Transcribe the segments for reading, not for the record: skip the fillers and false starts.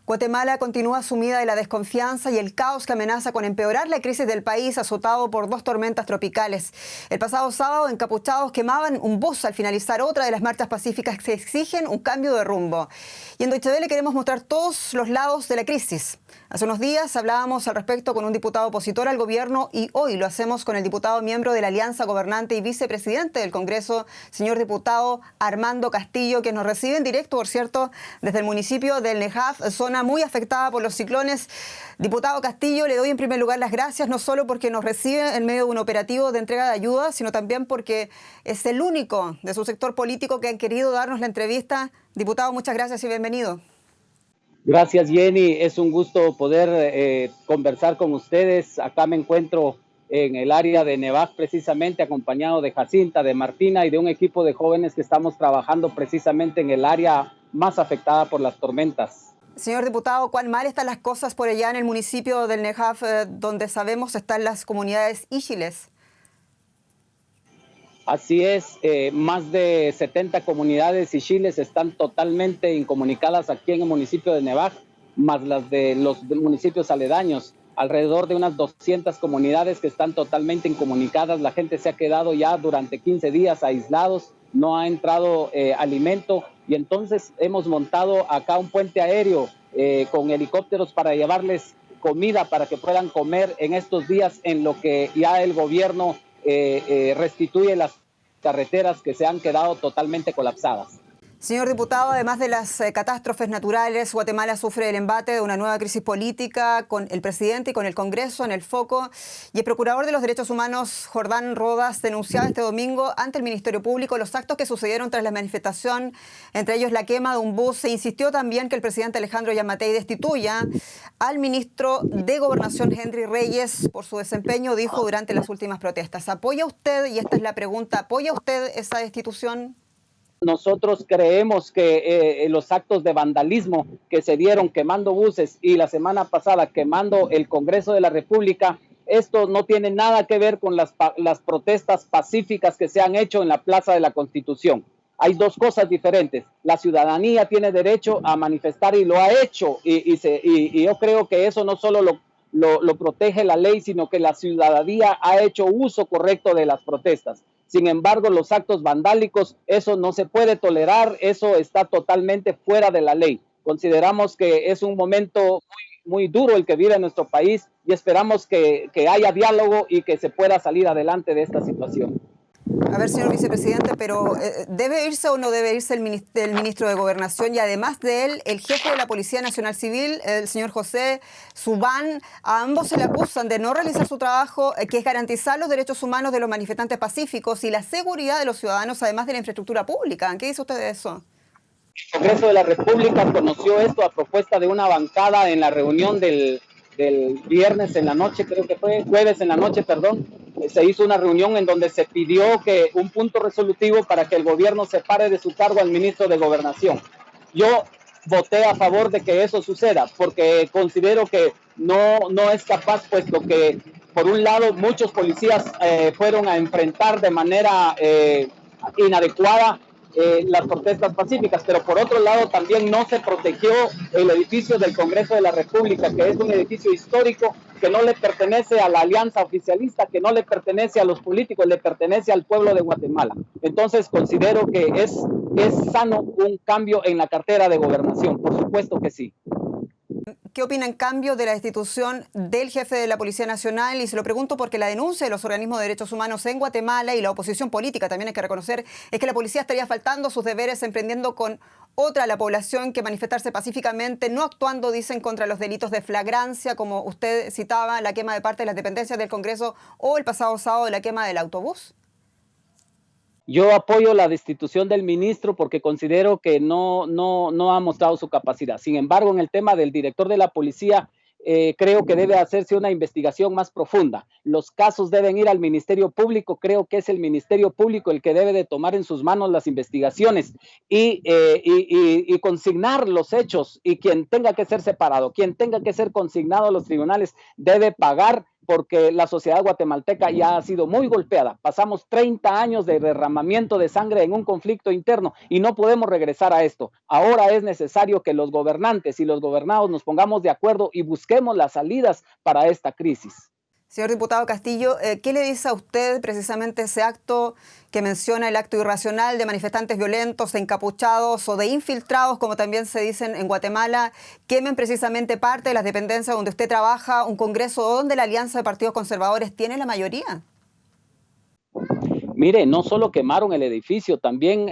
Guatemala continúa sumida en la desconfianza y el caos que amenaza con empeorar la crisis del país azotado por dos tormentas tropicales. El pasado sábado, encapuchados quemaban un bus al finalizar otra de las marchas pacíficas que exigen un cambio de rumbo. Y en Deutsche Welle queremos mostrar todos los lados de la crisis. Hace unos días hablábamos al respecto con un diputado opositor al gobierno y hoy lo hacemos con el diputado miembro de la Alianza Gobernante y vicepresidente del Congreso, señor diputado Armando Castillo, que nos recibe en directo, por cierto, desde el municipio del Nejaf, zona muy afectada por los ciclones. Diputado Castillo, le doy en primer lugar las gracias, no solo porque nos recibe en medio de un operativo de entrega de ayuda, sino también porque es el único de su sector político que han querido darnos la entrevista. Diputado, muchas gracias y bienvenido. Gracias, Jenny. Es un gusto poder conversar con ustedes. Acá me encuentro en el área de Nevac, precisamente acompañado de Jacinta, de Martina y de un equipo de jóvenes que estamos trabajando precisamente en el área más afectada por las tormentas. Señor diputado, ¿cuán mal están las cosas por allá en el municipio del Nejaf, donde sabemos están las comunidades íxiles? Así es, más de 70 comunidades íxiles están totalmente incomunicadas aquí en el municipio de Nevac, más las de los municipios aledaños. Alrededor de unas 200 comunidades que están totalmente incomunicadas. La gente se ha quedado ya durante 15 días aislados, no ha entrado alimento y entonces hemos montado acá un puente aéreo con helicópteros para llevarles comida para que puedan comer en estos días en lo que ya el gobierno restituye las carreteras que se han quedado totalmente colapsadas. Señor diputado, además de las catástrofes naturales, Guatemala sufre el embate de una nueva crisis política con el presidente y con el Congreso en el foco. Y el procurador de los derechos humanos, Jordán Rodas, denunciaba este domingo ante el Ministerio Público los actos que sucedieron tras la manifestación, entre ellos la quema de un bus. Se insistió también que el presidente Alejandro Yamatei destituya al ministro de Gobernación, Henry Reyes, por su desempeño, dijo durante las últimas protestas. ¿Apoya usted, y esta es la pregunta, apoya usted esa destitución? Nosotros creemos que los actos de vandalismo que se dieron quemando buses y la semana pasada quemando el Congreso de la República, esto no tiene nada que ver con las protestas pacíficas que se han hecho en la Plaza de la Constitución. Hay dos cosas diferentes. La ciudadanía tiene derecho a manifestar y lo ha hecho y yo creo que eso no solo lo protege la ley, sino que la ciudadanía ha hecho uso correcto de las protestas. Sin embargo, los actos vandálicos, eso no se puede tolerar, eso está totalmente fuera de la ley. Consideramos que es un momento muy duro el que vive nuestro país y esperamos que haya diálogo y que se pueda salir adelante de esta situación. A ver, señor vicepresidente, pero ¿debe irse o no debe irse el ministro de Gobernación? Y además de él, el jefe de la Policía Nacional Civil, el señor José Subán, a ambos se le acusan de no realizar su trabajo, que es garantizar los derechos humanos de los manifestantes pacíficos y la seguridad de los ciudadanos, además de la infraestructura pública. ¿Qué dice usted de eso? El Congreso de la República conoció esto a propuesta de una bancada en la reunión del viernes en la noche, creo que fue jueves en la noche, perdón. Se hizo una reunión en donde se pidió que un punto resolutivo para que el gobierno separe de su cargo al ministro de Gobernación. Yo voté a favor de que eso suceda porque considero que no es capaz, puesto que por un lado muchos policías fueron a enfrentar de manera inadecuada las protestas pacíficas, pero por otro lado también no se protegió el edificio del Congreso de la República, que es un edificio histórico que no le pertenece a la alianza oficialista, que no le pertenece a los políticos, le pertenece al pueblo de Guatemala. Entonces considero que es sano un cambio en la cartera de gobernación, por supuesto que sí. ¿Qué opina en cambio de la destitución del jefe de la Policía Nacional? Y se lo pregunto porque la denuncia de los organismos de derechos humanos en Guatemala y la oposición política, también hay que reconocer, es que la policía estaría faltando sus deberes, emprendiendo con otra a la población que manifestarse pacíficamente, no actuando, dicen, contra los delitos de flagrancia, como usted citaba, la quema de parte de las dependencias del Congreso o el pasado sábado la quema del autobús. Yo apoyo la destitución del ministro porque considero que no ha mostrado su capacidad. Sin embargo, en el tema del director de la policía, creo que debe hacerse una investigación más profunda. Los casos deben ir al Ministerio Público. Creo que es el Ministerio Público el que debe de tomar en sus manos las investigaciones y consignar los hechos, y quien tenga que ser separado, quien tenga que ser consignado a los tribunales, debe pagar porque la sociedad guatemalteca ya ha sido muy golpeada. Pasamos 30 años de derramamiento de sangre en un conflicto interno y no podemos regresar a esto. Ahora es necesario que los gobernantes y los gobernados nos pongamos de acuerdo y busquemos las salidas para esta crisis. Señor diputado Castillo, ¿qué le dice a usted precisamente ese acto que menciona el acto irracional de manifestantes violentos, de encapuchados o de infiltrados, como también se dicen en Guatemala, quemen precisamente parte de las dependencias donde usted trabaja, un congreso donde la Alianza de Partidos Conservadores tiene la mayoría? Mire, no solo quemaron el edificio, también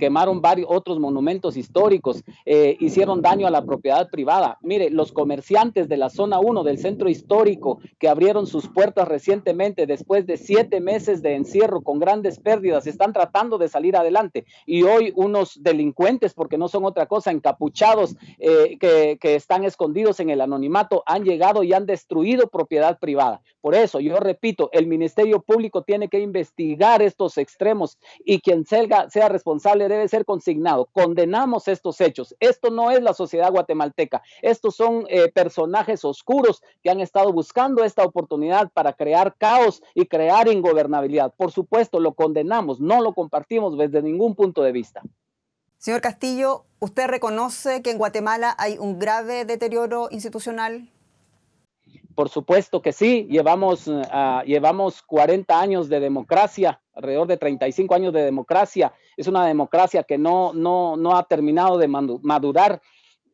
quemaron varios otros monumentos históricos, hicieron daño a la propiedad privada. Mire, los comerciantes de la zona 1 del centro histórico que abrieron sus puertas recientemente después de 7 meses de encierro con grandes pérdidas, están tratando de salir adelante. Y hoy unos delincuentes, porque no son otra cosa, encapuchados, que están escondidos en el anonimato, han llegado y han destruido propiedad privada. Por eso, yo repito, el Ministerio Público tiene que investigar estos extremos y quien sea responsable debe ser consignado. Condenamos estos hechos. Esto no es la sociedad guatemalteca. Estos son personajes oscuros que han estado buscando esta oportunidad para crear caos y crear ingobernabilidad. Por supuesto, lo condenamos, no lo compartimos desde ningún punto de vista. Señor Castillo, ¿usted reconoce que en Guatemala hay un grave deterioro institucional? Por supuesto que sí, llevamos 40 años de democracia, alrededor de 35 años de democracia. Es una democracia que no ha terminado de madurar.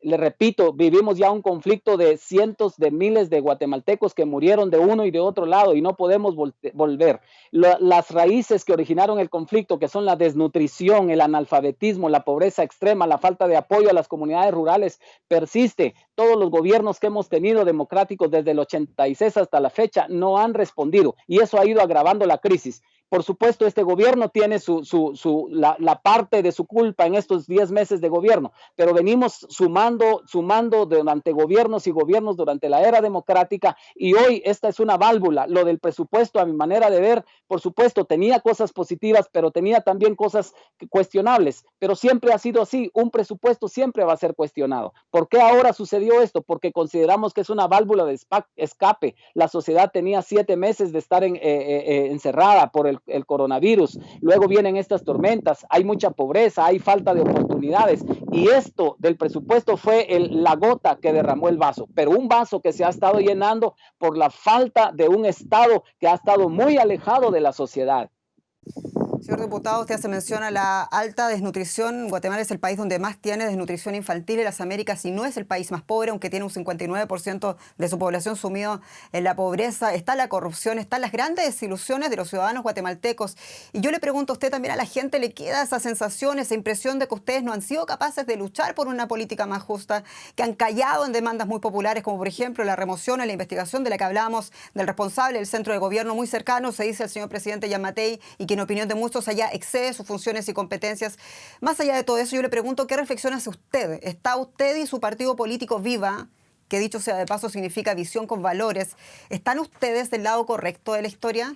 Le repito, vivimos ya un conflicto de cientos de miles de guatemaltecos que murieron de uno y de otro lado y no podemos volver. Las raíces que originaron el conflicto, que son la desnutrición, el analfabetismo, la pobreza extrema, la falta de apoyo a las comunidades rurales, persiste. Todos los gobiernos que hemos tenido democráticos desde el 86 hasta la fecha no han respondido y eso ha ido agravando la crisis. Por supuesto, este gobierno tiene la parte de su culpa en estos 10 meses de gobierno, pero venimos sumando durante gobiernos y gobiernos durante la era democrática y hoy esta es una válvula. Lo del presupuesto, a mi manera de ver, por supuesto, tenía cosas positivas, pero tenía también cosas cuestionables, pero siempre ha sido así, un presupuesto siempre va a ser cuestionado. ¿Por qué ahora sucedió esto? Porque consideramos que es una válvula de escape. La sociedad tenía 7 meses de estar encerrada por el coronavirus, luego vienen estas tormentas, hay mucha pobreza, hay falta de oportunidades y esto del presupuesto fue la gota que derramó el vaso, pero un vaso que se ha estado llenando por la falta de un Estado que ha estado muy alejado de la sociedad. Señor diputado, usted hace mención a la alta desnutrición. Guatemala es el país donde más tiene desnutrición infantil en las Américas y no es el país más pobre, aunque tiene un 59% de su población sumido en la pobreza. Está la corrupción, están las grandes desilusiones de los ciudadanos guatemaltecos. Y yo le pregunto a usted también, ¿a la gente le queda esa sensación, esa impresión de que ustedes no han sido capaces de luchar por una política más justa, que han callado en demandas muy populares, como por ejemplo la remoción o la investigación de la que hablábamos del responsable del centro de gobierno muy cercano, se dice el señor presidente Yamatei, y que en opinión de muchos allá excede sus funciones y competencias? Más allá de todo eso, yo le pregunto, ¿qué reflexión hace usted? ¿Está usted y su partido político Viva, que dicho sea de paso significa visión con valores, están ustedes del lado correcto de la historia?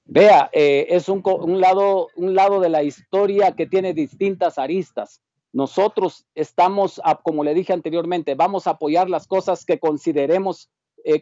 Vea, es un lado de la historia que tiene distintas aristas. Nosotros estamos, como le dije anteriormente, vamos a apoyar las cosas que consideremos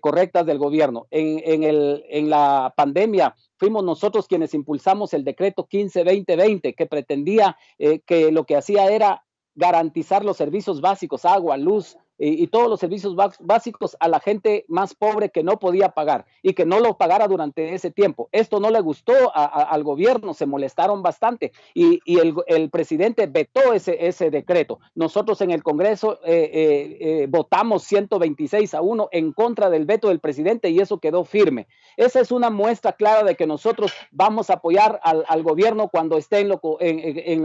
correctas del gobierno. En la pandemia fuimos nosotros quienes impulsamos el decreto 15-2020 que pretendía que lo que hacía era garantizar los servicios básicos, agua, luz y todos los servicios básicos a la gente más pobre que no podía pagar y que no lo pagara durante ese tiempo. Esto no le gustó al gobierno, se molestaron bastante y el presidente vetó ese decreto. Nosotros en el Congreso votamos 126-1 en contra del veto del presidente y eso quedó firme. Esa es una muestra clara de que nosotros vamos a apoyar al gobierno cuando esté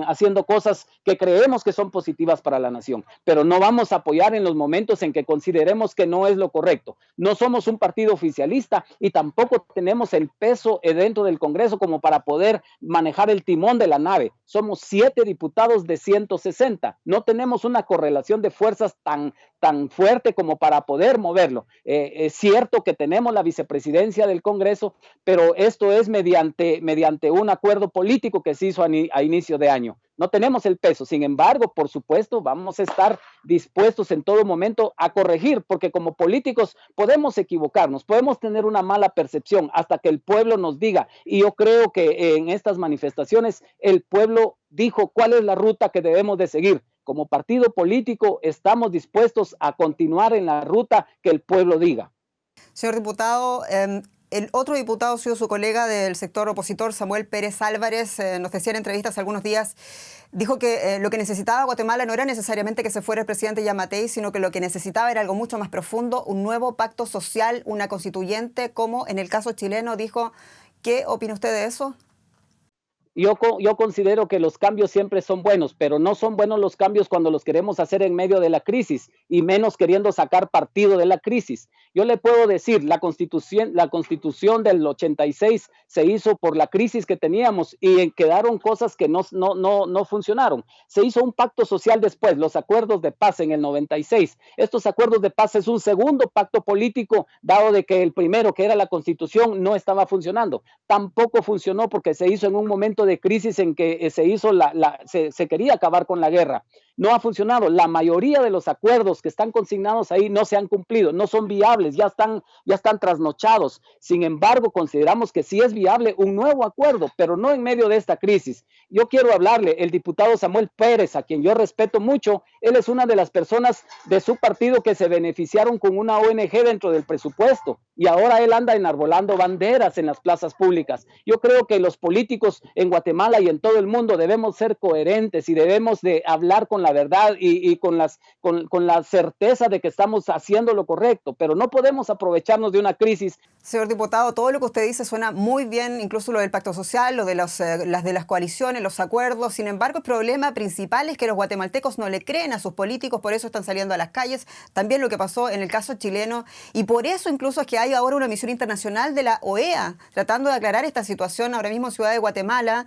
haciendo cosas que creemos que son positivas para la nación, pero no vamos a apoyar en los momentos en que consideremos que no es lo correcto. No somos un partido oficialista y tampoco tenemos el peso dentro del Congreso como para poder manejar el timón de la nave. Somos 7 diputados de 160. No tenemos una correlación de fuerzas tan fuerte como para poder moverlo. Es cierto que tenemos la vicepresidencia del Congreso, pero esto es mediante un acuerdo político que se hizo a inicio de año. no tenemos el peso. Sin embargo, por supuesto, vamos a estar dispuestos en todo momento a corregir, porque como políticos podemos equivocarnos, podemos tener una mala percepción hasta que el pueblo nos diga. Y yo creo que en estas manifestaciones el pueblo dijo cuál es la ruta que debemos de seguir. Como partido político estamos dispuestos a continuar en la ruta que el pueblo diga. Señor diputado, el otro diputado, sido su colega del sector opositor, Samuel Pérez Álvarez, nos decía en entrevistas hace algunos días, dijo que lo que necesitaba Guatemala no era necesariamente que se fuera el presidente Yamatei, sino que lo que necesitaba era algo mucho más profundo, un nuevo pacto social, una constituyente, como en el caso chileno dijo. ¿Qué opina usted de eso? Yo considero que los cambios siempre son buenos, pero no son buenos los cambios cuando los queremos hacer en medio de la crisis y menos queriendo sacar partido de la crisis. Yo le puedo decir, la constitución del 86 se hizo por la crisis que teníamos y quedaron cosas que no funcionaron. Se hizo un pacto social después, los acuerdos de paz en el 96. Estos acuerdos de paz es un segundo pacto político, dado de que el primero, que era la constitución, no estaba funcionando. Tampoco funcionó porque se hizo en un momento de crisis en que se quería acabar con la guerra. No ha funcionado. La mayoría de los acuerdos que están consignados ahí no se han cumplido, no son viables, ya están trasnochados. Sin embargo, consideramos que sí es viable un nuevo acuerdo, pero no en medio de esta crisis. Yo quiero hablarle, el diputado Samuel Pérez, a quien yo respeto mucho, él es una de las personas de su partido que se beneficiaron con una ONG dentro del presupuesto y ahora él anda enarbolando banderas en las plazas públicas. Yo creo que los políticos en Guatemala y en todo el mundo debemos ser coherentes y debemos de hablar con la verdad y con la certeza de que estamos haciendo lo correcto, pero no podemos aprovecharnos de una crisis. Señor diputado, todo lo que usted dice suena muy bien, incluso lo del pacto social, lo de las coaliciones, los acuerdos. Sin embargo, el problema principal es que los guatemaltecos no le creen a sus políticos, por eso están saliendo a las calles. También lo que pasó en el caso chileno, y por eso incluso es que hay ahora una misión internacional de la OEA tratando de aclarar esta situación ahora mismo en Ciudad de Guatemala.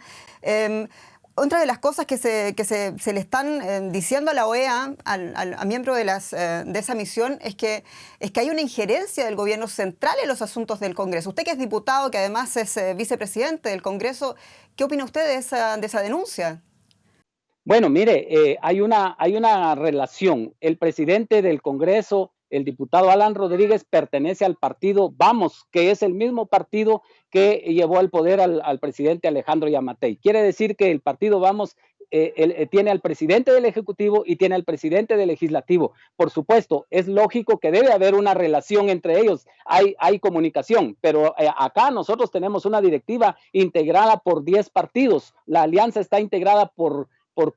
Otra de las cosas que se le están diciendo a la OEA, a miembro de esa misión, es que hay una injerencia del gobierno central en los asuntos del Congreso. Usted, que es diputado, que además es vicepresidente del Congreso, ¿qué opina usted de esa denuncia? Bueno, mire, hay una relación. El presidente del Congreso, el diputado Alan Rodríguez, pertenece al partido Vamos, que es el mismo partido que llevó al poder al presidente Alejandro Yamatei. Quiere decir que el partido Vamos tiene al presidente del Ejecutivo y tiene al presidente del Legislativo. Por supuesto, es lógico que debe haber una relación entre ellos, hay comunicación, pero acá nosotros tenemos una directiva integrada por 10 partidos. La alianza está integrada por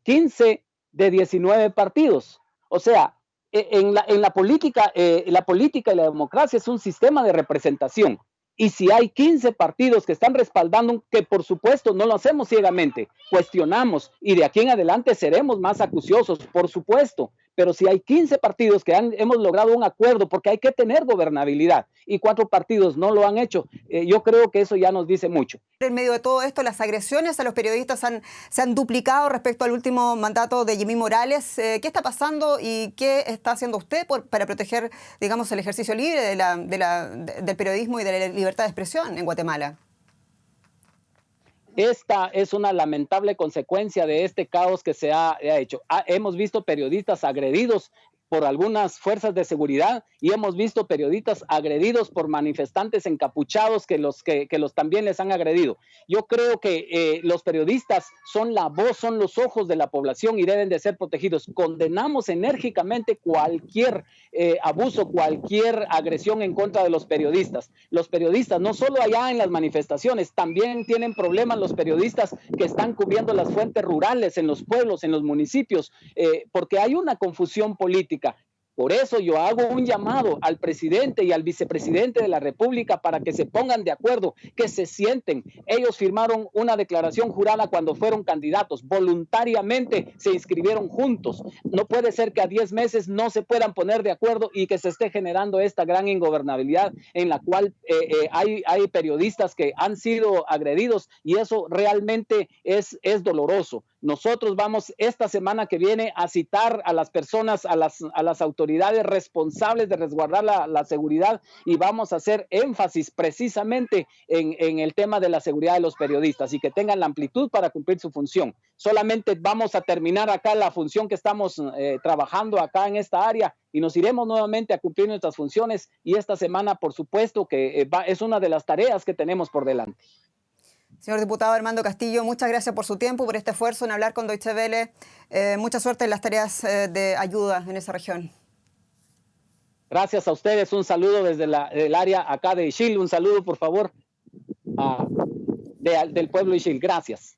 15 de 19 partidos. O sea, en la política y la democracia es un sistema de representación. Y si hay 15 partidos que están respaldando, que por supuesto no lo hacemos ciegamente, cuestionamos y de aquí en adelante seremos más acuciosos, por supuesto. Pero si hay 15 partidos que hemos logrado un acuerdo, porque hay que tener gobernabilidad, y 4 partidos no lo han hecho, yo creo que eso ya nos dice mucho. En medio de todo esto, las agresiones a los periodistas se han duplicado respecto al último mandato de Jimmy Morales. ¿Qué está pasando y qué está haciendo usted para proteger, digamos, el ejercicio libre del periodismo y de la libertad de expresión en Guatemala? Esta es una lamentable consecuencia de este caos que se ha hecho. Hemos visto periodistas agredidos por algunas fuerzas de seguridad y hemos visto periodistas agredidos por manifestantes encapuchados que también les han agredido. Yo creo que los periodistas son la voz, son los ojos de la población y deben de ser protegidos. Condenamos enérgicamente cualquier abuso, cualquier agresión en contra de los periodistas. Los periodistas, no solo allá en las manifestaciones, también tienen problemas los periodistas que están cubriendo las fuentes rurales en los pueblos, en los municipios, porque hay una confusión política. Por eso yo hago un llamado al presidente y al vicepresidente de la República para que se pongan de acuerdo, que se sienten. Ellos firmaron una declaración jurada cuando fueron candidatos, voluntariamente se inscribieron juntos. No puede ser que a 10 meses no se puedan poner de acuerdo y que se esté generando esta gran ingobernabilidad en la cual hay periodistas que han sido agredidos y eso realmente es doloroso. nosotros vamos esta semana que viene a citar a las personas, a las autoridades responsables de resguardar la seguridad, y vamos a hacer énfasis precisamente en el tema de la seguridad de los periodistas y que tengan la amplitud para cumplir su función. Solamente vamos a terminar acá la función que estamos trabajando acá en esta área y nos iremos nuevamente a cumplir nuestras funciones, y esta semana, por supuesto, que es una de las tareas que tenemos por delante. Señor diputado Armando Castillo, muchas gracias por su tiempo, por este esfuerzo en hablar con Deutsche Welle. Mucha suerte en las tareas de ayuda en esa región. Gracias a ustedes, un saludo desde el área acá de Ixil, un saludo por favor del pueblo Ixil, gracias.